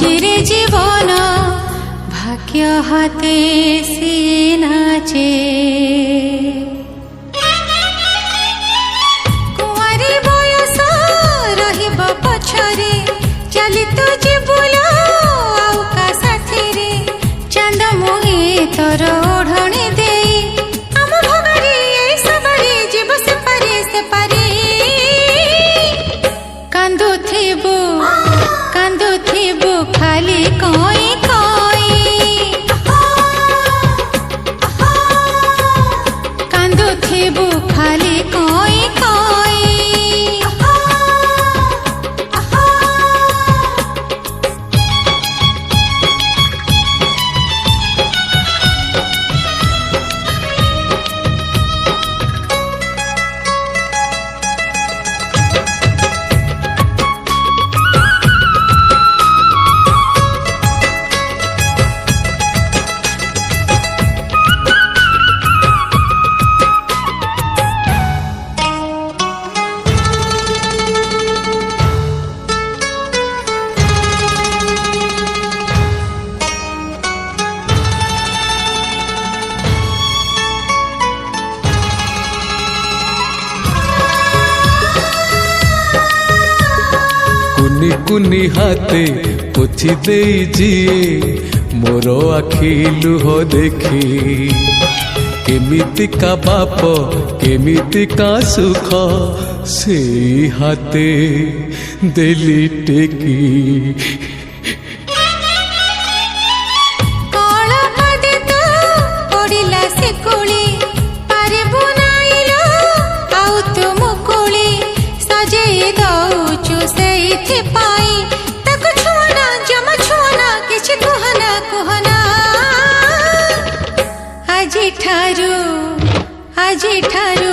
रे जीवन भाग्य हाते से नाचे कुआरी बयस रहिब पछरे चली तो जीवुल आउ का साथी रे चांद मोहे तोर ओढ़णी दे आम भगरी ए सबरी जीव से पारे कांदुथिबु खाली कोई कांदुथिबु खाली कोई कुनी कुनी हाथे पोछि देई जिए मोर आखि लुह देखी केमिति का बाप केमिति का सुख से हाथे देली टेकी आजी ठारू